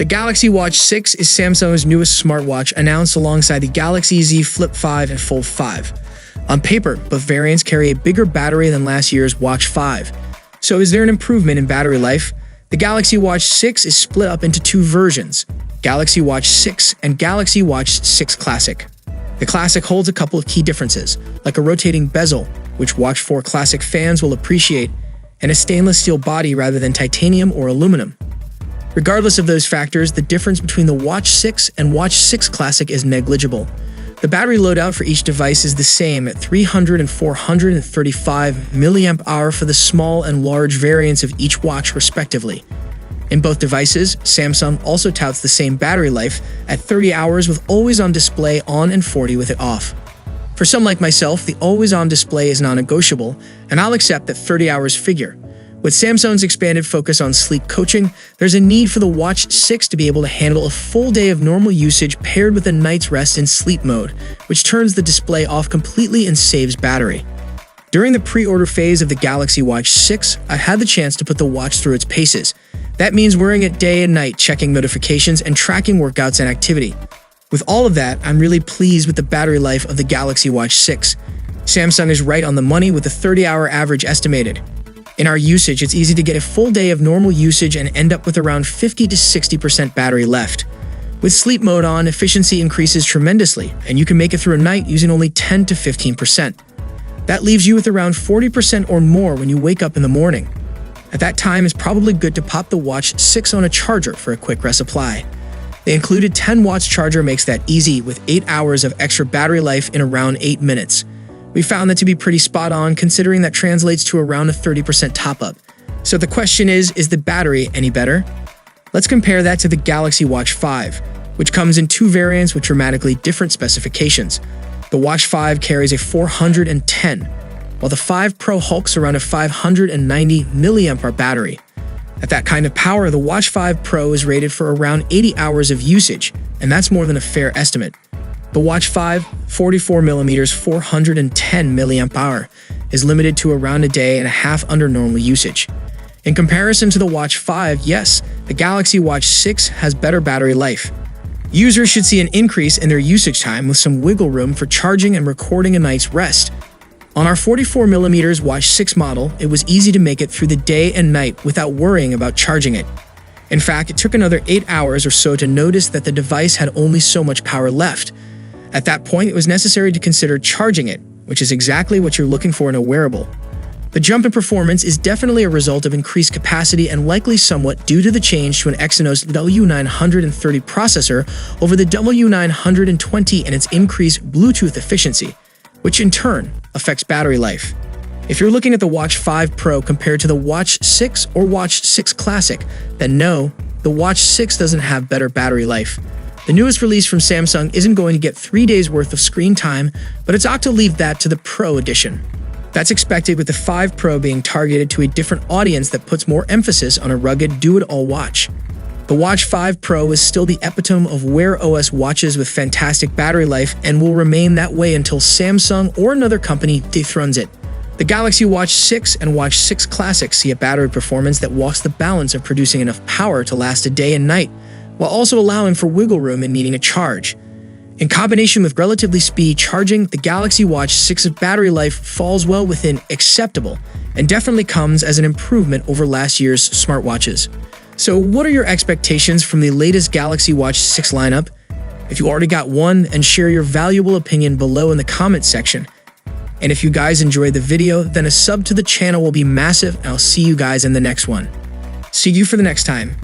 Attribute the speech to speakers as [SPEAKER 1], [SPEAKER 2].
[SPEAKER 1] The Galaxy Watch 6 is Samsung's newest smartwatch, announced alongside the Galaxy Z Flip 5 and Fold 5. On paper, both variants carry a bigger battery than last year's Watch 5. So is there an improvement in battery life? The Galaxy Watch 6 is split up into two versions, Galaxy Watch 6 and Galaxy Watch 6 Classic. The Classic holds a couple of key differences, like a rotating bezel, which Watch 4 Classic fans will appreciate, and a stainless steel body rather than titanium or aluminum. Regardless of those factors, the difference between the Watch 6 and Watch 6 Classic is negligible. The battery loadout for each device is the same at 300 and 435 mAh for the small and large variants of each watch respectively. In both devices, Samsung also touts the same battery life at 30 hours with always-on display on and 40 with it off. For some like myself, the always-on display is non-negotiable, and I'll accept that 30 hours figure. With Samsung's expanded focus on sleep coaching, there's a need for the Watch 6 to be able to handle a full day of normal usage paired with a night's rest in sleep mode, which turns the display off completely and saves battery. During the pre-order phase of the Galaxy Watch 6, I had the chance to put the watch through its paces. That means wearing it day and night, checking notifications, and tracking workouts and activity. With all of that, I'm really pleased with the battery life of the Galaxy Watch 6. Samsung is right on the money with the 30-hour average estimated. In our usage, it's easy to get a full day of normal usage and end up with around 50 to 60% battery left. With sleep mode on, efficiency increases tremendously, and you can make it through a night using only 10 to 15%. That leaves you with around 40% or more when you wake up in the morning. At that time, it's probably good to pop the Watch 6 on a charger for a quick resupply. The included 10-watt charger makes that easy with 8 hours of extra battery life in around 8 minutes. We found that to be pretty spot on, considering that translates to around a 30% top-up. So the question is the battery any better? Let's compare that to the Galaxy Watch 5, which comes in two variants with dramatically different specifications. The Watch 5 carries a 410, while the 5 Pro hulks around a 590 mAh battery. At that kind of power, the Watch 5 Pro is rated for around 80 hours of usage, and that's more than a fair estimate. The Watch 5, 44mm 410 mAh, is limited to around a day and a half under normal usage. In comparison to the Watch 5, yes, the Galaxy Watch 6 has better battery life. Users should see an increase in their usage time with some wiggle room for charging and recording a night's rest. On our 44mm Watch 6 model, it was easy to make it through the day and night without worrying about charging it. In fact, it took another 8 hours or so to notice that the device had only so much power left. At that point, it was necessary to consider charging it, which is exactly what you're looking for in a wearable. The jump in performance is definitely a result of increased capacity and likely somewhat due to the change to an Exynos W930 processor over the W920 and its increased Bluetooth efficiency, which in turn affects battery life. If you're looking at the Watch 5 Pro compared to the Watch 6 or Watch 6 Classic, then no, the Watch 6 doesn't have better battery life. The newest release from Samsung isn't going to get 3 days worth of screen time, but it's ought to leave that to the Pro edition. That's expected with the 5 Pro being targeted to a different audience that puts more emphasis on a rugged do-it-all watch. The Watch 5 Pro is still the epitome of Wear OS watches with fantastic battery life and will remain that way until Samsung or another company dethrones it. The Galaxy Watch 6 and Watch 6 Classic see a battery performance that walks the balance of producing enough power to last a day and night, while also allowing for wiggle room in needing a charge. In combination with relatively speedy charging, the Galaxy Watch 6's battery life falls well within acceptable and definitely comes as an improvement over last year's smartwatches. So what are your expectations from the latest Galaxy Watch 6 lineup? If you already got one, then share your valuable opinion below in the comments section. And if you guys enjoyed the video, then a sub to the channel will be massive, and I'll see you guys in the next one. See you for the next time.